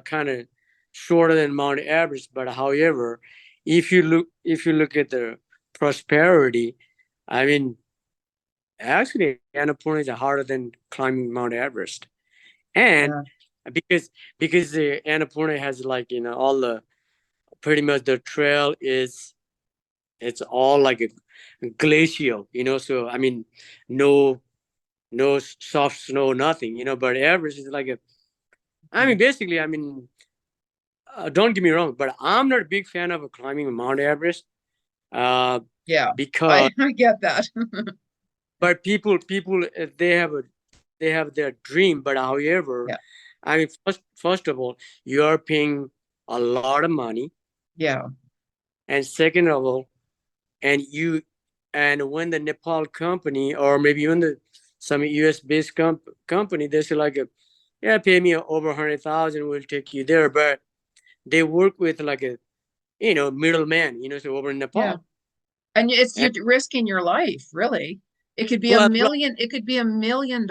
kind of shorter than Mount Everest, but however, if you look at the prosperity, I mean, actually Annapurna is harder than climbing Mount Everest, and yeah, because the Annapurna has like all the pretty much the trail is it's all like a glacial, so I mean no soft snow, nothing, but Everest is like a I mean, basically, I mean, don't get me wrong, but I'm not a big fan of climbing Mount Everest, uh, yeah. because I get that. but people they have their dream, but however, Yeah, I mean, first of all, you are paying a lot of money, yeah, and second of all, and when the Nepal company or maybe even some U.S. based company, they say like, yeah, pay me over 100,000, we'll take you there, but they work with like a middleman, so over in yeah. Nepal. And And you're risking your life, really. It could be a well, million, it could be $1 million,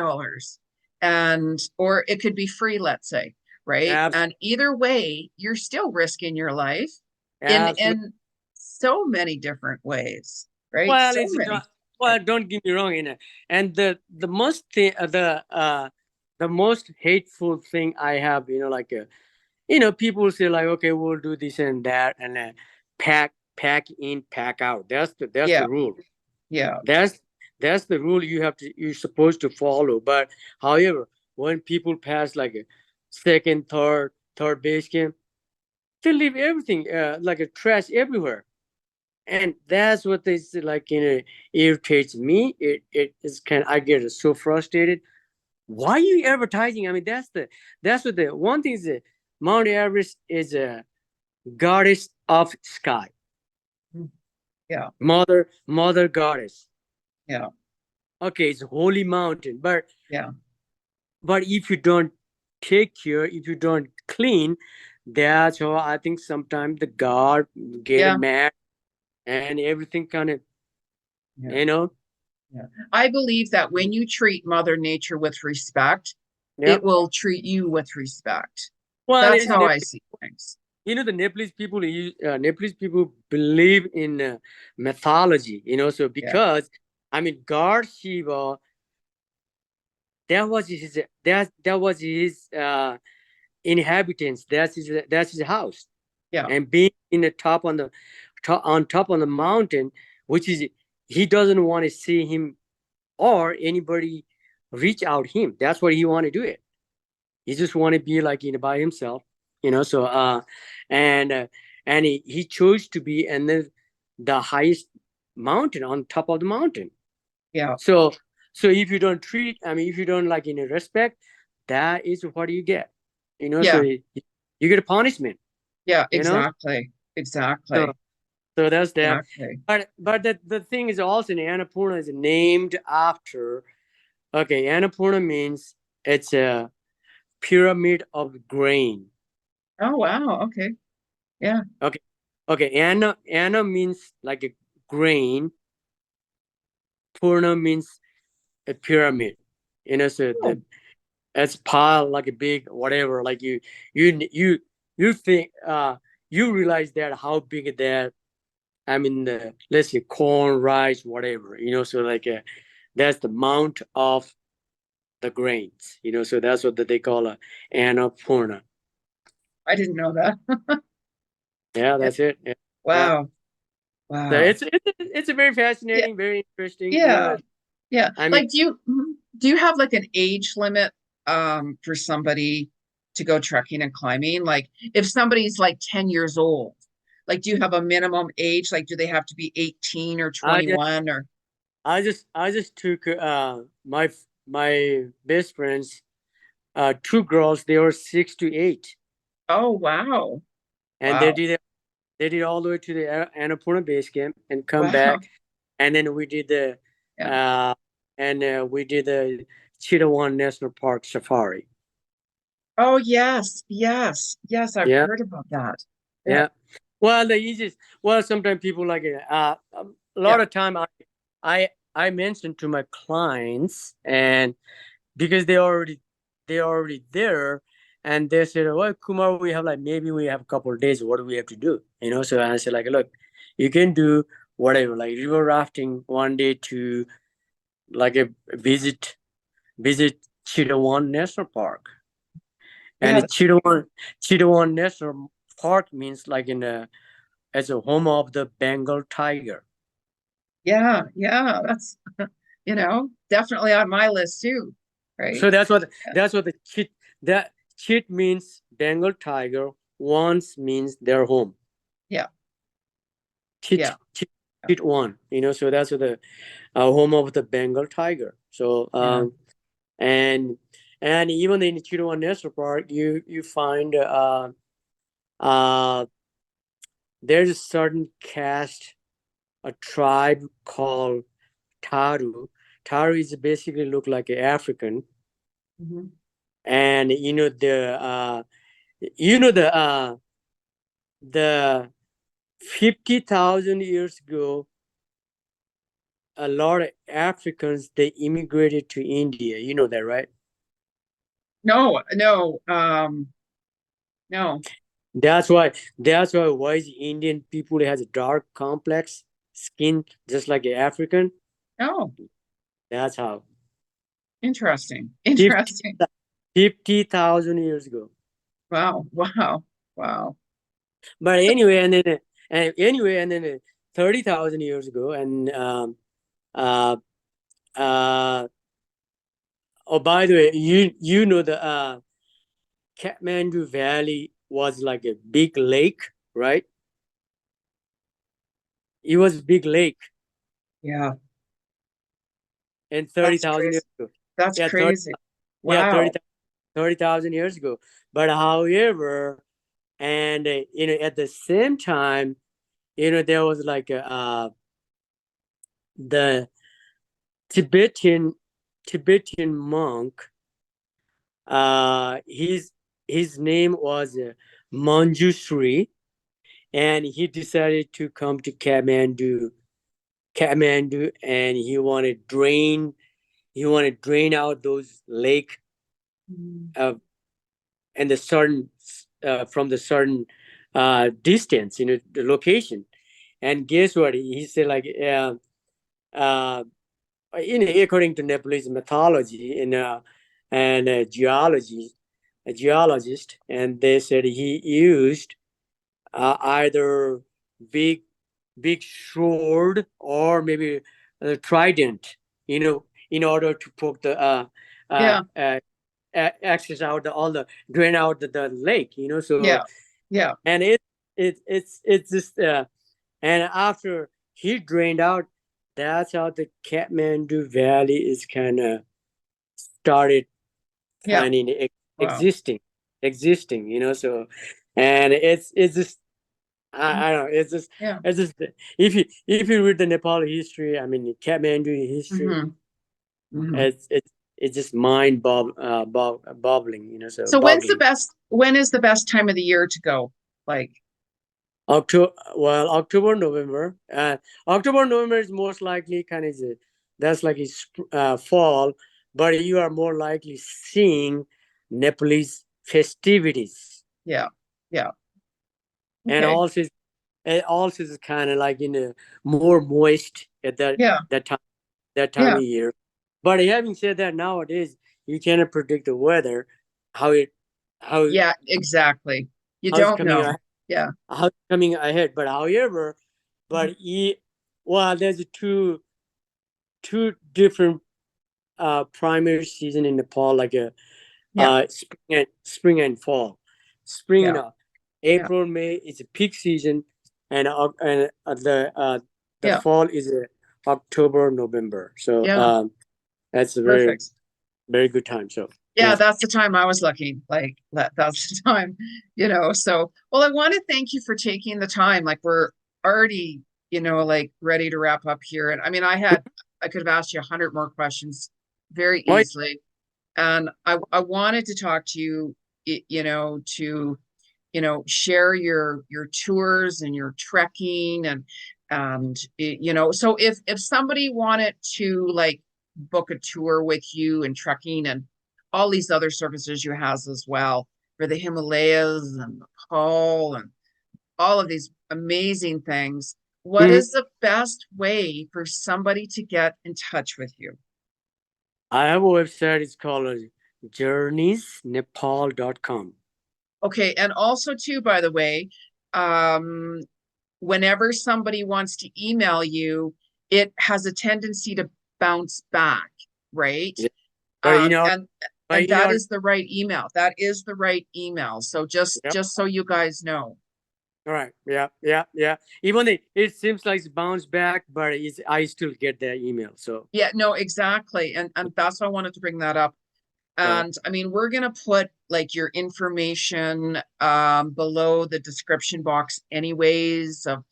and or it could be free, let's say, right? abs- And either way, you're still risking your life absolutely. in so many different ways, right? Well, So it's many. not. Well, don't get me wrong, and the most hateful thing I have, like people say like, okay, we'll do this and that, and pack in, pack out. That's the Yeah, rule. yeah, That's the rule you're supposed to follow. But however, when people pass like a second, third base camp, they leave everything like a trash everywhere, and that's what is like irritates me. It is kind. I get so frustrated. Why are you advertising? I mean, that's what the one thing is that Mount Everest is a goddess of sky, yeah, mother goddess. yeah, Okay, it's a holy mountain, yeah, but if you don't take care, if you don't clean, that's how I think sometimes the god get yeah, mad and everything kind of yeah, you know yeah. I believe that when you treat Mother Nature with respect, yeah. it will treat you with respect. Well, That's it's how I see things. the Nepalese people believe in mythology, so Yeah, because I mean God Shiva, that was his inhabitants, that's his house, yeah, and being in the top on the mountain, which is he doesn't want to see him or anybody reach out him. That's what he want to do it. He just want to be like by himself, so and uh, and he chose to be and the highest mountain on top of the mountain. yeah, So if you don't treat, I mean, if you don't like respect, that is what you get. So Yeah. you get a punishment. Yeah. You know, Exactly. so Exactly. so that's that. Exactly. But the thing is also Annapurna is named after. Okay, Annapurna means it's a pyramid of grain. Oh, wow. Okay. Yeah. Okay, okay. Anna means like a grain. Purna means a pyramid. So Oh, it's pile like a big whatever. Like you you think you realize that how big that. I mean, let's say corn, rice, whatever. So like that's the amount of the grains. So that's what they call a Annapurna. I didn't know that. Yeah, Yeah. that's it. Yeah. Yeah. Wow. So Wow. it's a very Yeah. fascinating, very interesting. Yeah. Yeah. I mean, Like, do you have like an age limit for somebody to go trekking and climbing? Like, if somebody's like 10 years old, like, do you have a minimum age? Like, do they have to be 18 or I just 21 or I just took my best friends, two girls. They were 6 to 8, oh wow. and Wow. they did all the way to the Annapurna base camp and come Wow. back, and then we did the Yeah. uh we did the Chitawan National Park safari. Oh yes. Yes. Yes, I've Yeah, heard about that. Yeah. yeah. Well, the easiest. Well, sometimes people like it. A Yeah. lot of time I mentioned to my clients, and because they already there, and they said, well, Kumar, we have like maybe we have a couple of days, what do we have to do? So I said, like, look, you can do whatever, like river rafting one day, to like a visit Chitawan National Park. And Yeah. Chitawan National Park means like as a home of the Bengal tiger. Yeah. Yeah. That's definitely on my list too. Right? So that's what Yeah. the chit means, Bengal tiger. Once means their home. Yeah. Chit Yeah. chit, chit one. So that's what the home of the Bengal tiger. So Yeah. and even in Chitwan National Park, you find uh there's a certain caste, a tribe called Taru. Taru is basically look like an African, Mhm. and the 50,000 years ago, a lot of Africans, they immigrated to India. You know that, right? No, no, no. That's why white Indian people has a dark complex skin just like an African. Oh, That's how. interesting. 50 Interesting. 50,000 years ago. Wow. Wow. Wow. But So, anyway, and then 30,000 years ago, and uh uh oh, by the way, you know the Kathmandu Valley was like a big lake, right? It was a big lake, yeah, and that's 30,000 years crazy. ago. That's Yeah, 30, crazy. yeah, Wow. 30,000 years ago. But however, and at the same time, there was like the Tibetan Tibetan monk. His name was Manjushri, and he decided to come to Kathmandu, and he wanted drain out those lake, Mhm. uh, and the certain from the certain distance, the location. And guess what? He said, like, uh, according to Nepalese mythology and a geologist, and they said he used either big big sword or maybe a trident, in order to poke the uh, Yeah. uh, access out all the drain out the lake. So, Yeah. Yeah. and it's just and after he drained out, that's how the Kathmandu Valley is kind of started Yeah. Wow. existing, so, and it's just, Mm, I don't know, yeah. it's just, if you read the Nepali history, I mean, Kathmandu history, Hmm. Hmm. it's just boggling, so So boggling. when is the best time of the year to go? Like, October, November. October, November is most likely kind of, that's like fall, but you are more likely seeing Nepalese festivities, yeah. Yeah. and Okay. also is kind of like more moist at Yeah. that time that time Yeah. of year. But having said that, nowadays you cannot predict the weather, how it how Yeah, exactly. You how it's don't coming know. Yeah. how it's coming ahead. But however, but there's two different primary season in Nepal, like a Yeah. spring and fall. Spring, Yeah. Yeah. April, May is a peak season, and the Yeah. fall is October, November. So Yeah. that's a very, Perfect. very good time. So Yeah, yeah. that's the time I was looking. Like that's the time, So, well, I want to thank you for taking the time. Like we're already, like ready to wrap up here. And I mean, I could have asked you 100 more questions very Oh, easily. And I wanted to talk to you, to share your tours and your trekking and so if somebody wanted to like book a tour with you and trekking and all these other services you has as well for the Himalayas and Nepal and all of these amazing things, what mhm. is the best way for somebody to get in touch with you? I have a website. It's called journeysnepal.com. Okay, and also too, by the way, um whenever somebody wants to email you, it has a tendency to bounce back, right? Yeah. But Um, and but and you know that what? is the right email. That is the right email. So Yep. just so you guys know. All right. Yeah. Yeah. Yeah. Even it seems like it's bounced back, but I still get the email. So Yeah, no, exactly. And that's why I wanted to bring that up. yeah. And I mean, we're gonna put like your information below the description box anyways of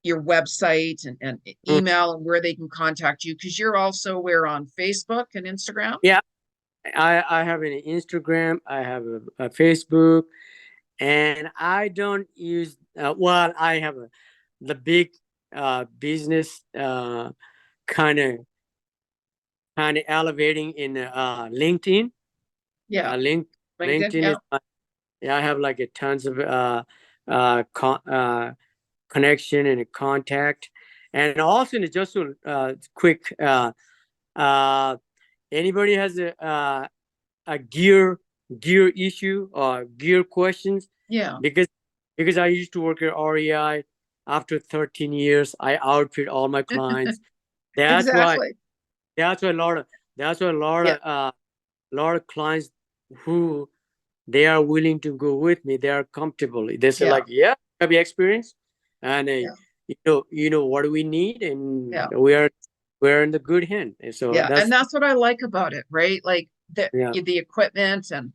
your website and Mm. email and where they can contact you because you're also where on Facebook and Instagram. Yeah. I have an Instagram. I have a Facebook, and I don't use. I have the big business kind of elevating in LinkedIn. Yeah. Uh, link LinkedIn. LinkedIn Yeah. is yeah. I have like a tons of connection and a contact, and also just a quick. Uh, Anybody has a gear issue or gear questions, Yeah. because I used to work at REI. After 13 years, I outfit all my clients. That's why Exactly. that's why a lot of that's why a lot Yeah. of clients who they are willing to go with me. They are comfortable. They say Yeah. like, yeah, have you experience, and Yeah. you know what do we need, and Yeah. we're in the good hand. And so Yeah. And that's that's what I like about it, right? Like yeah, the equipment and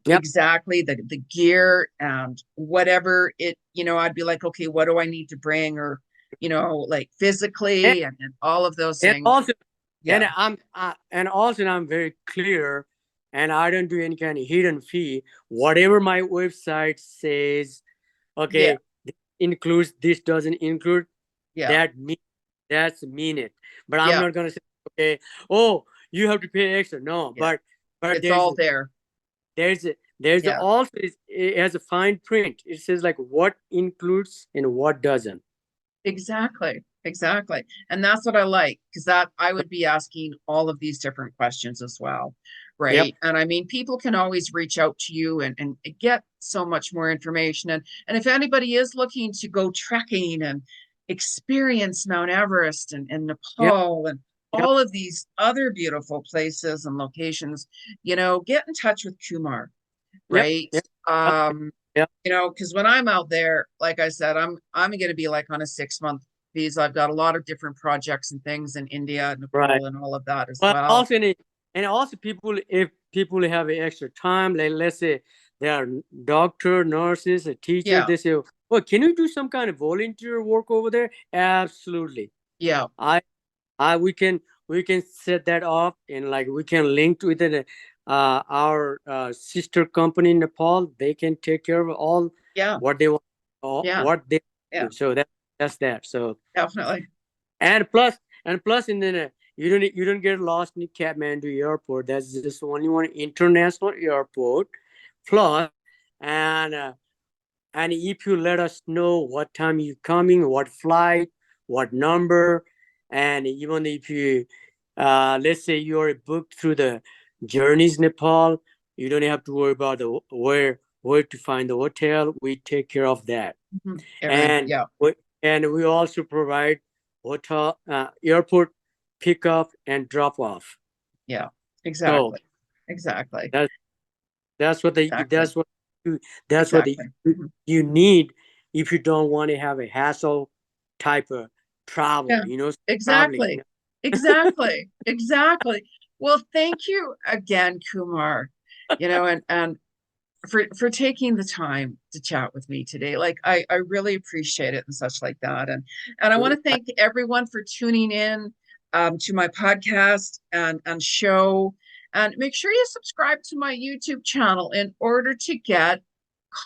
yeah, exactly the gear and whatever I'd be like, okay, what do I need to bring or like and, physically and all of those and things. also Yeah. and also I'm very clear, and I don't do any kind of hidden fee. Whatever my website says, Yeah. okay, this includes, this doesn't include, Yeah. that mean that's mean it. But I'm Yeah. not gonna say, okay, oh, you have to pay extra. No, Yeah. but It's all there. Yeah. also it has a fine print. It says like what includes and what doesn't. Exactly. Exactly. And that's what I like because that I would be asking all of these different questions as well. Yep. Right. And I mean, people can always reach out to you and get so much more information. And if anybody is looking to go trekking and experience Mount Everest and Yep. Nepal and Yep. all of these other beautiful places and locations, get in touch with Kumar, Yep. right? Yep. Um, Yep. because when I'm out there, like I said, I'm going to be like on a 6 month visa. I've got a lot of different projects and things in India, Right. Nepal, and all of that as But well. also, and also people, people have extra time, like let's say they are doctor, nurses, a teacher, Yeah. they say, well, can you do some kind of volunteer work over there? Absolutely. Yeah. I we can set that up, and like we can link to it. Our sister company in Nepal, they can take care of all Yeah. what they want, all, Yeah. what they Yeah. do. So that's that. So Definitely. and plus, and then you don't get lost in Kathmandu airport. That's just only one international airport. Plus, and and if you let us know what time you're coming, what flight, what number, and even if you, let's say you're booked through the Journeys Nepal, you don't have to worry about the where to find the hotel. We take care of that, Everything. and Yeah. we also provide hotel, airport pickup and drop off. Yeah. So Exactly. Exactly. that that's what the Exactly. that's what you, that's what Exactly. you need if you don't want to have a hassle type of travel. Yeah. Traveling. Exactly. Exactly. Exactly. Well, thank you again, Kumar. And for taking the time to chat with me today. Like I really appreciate it and such like that. And I want to thank everyone for tuning in to my podcast and show. And make sure you subscribe to my YouTube channel in order to get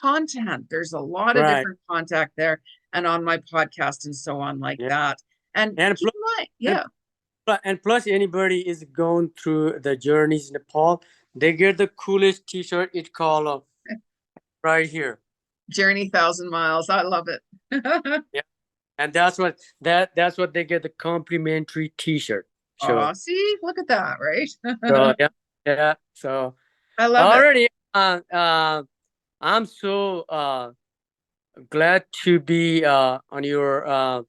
content. There's a lot of Right. different content there and on my podcast and so on like Yeah. that. And And keep plus, in mind, and, yeah, and plus anybody is going through the journeys Nepal, they get the coolest T-shirt. It called right here. Journey 1,000 miles. I love it. Yeah. And that's what they get, the complimentary T-shirt. Oh, So see, look at that, so right? yeah, yeah. So I love it. already, I'm so glad to be on your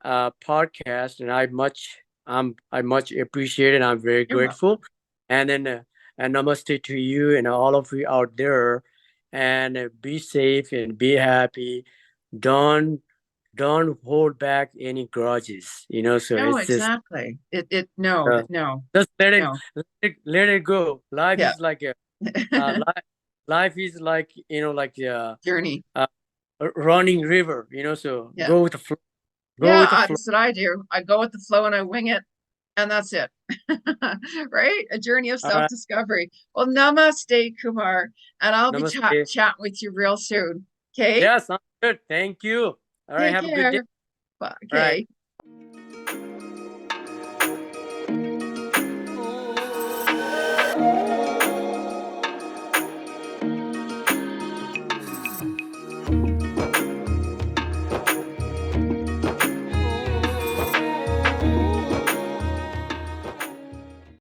podcast, and I much appreciate it. I'm very You're welcome. grateful, and then and namaste to you and all of you out there, and be safe and be happy. Don't don't hold back any grudges. So No, it's just exactly. No, uh, no, just no. let it go. Life Yeah. is like a life is like like Journey. a running river. So Yeah. go with the flow. Go Yeah, with the flow. that's what I do. I go with the flow and I wing it, and that's it. Right? A journey of All right. self-discovery. Well, namaste, Kumar, and I'll be Namaste. chatting with you real soon. Okay? Yeah, sounds good. Thank you. All right. Take Have a good day. care. Bye. All right. Okay.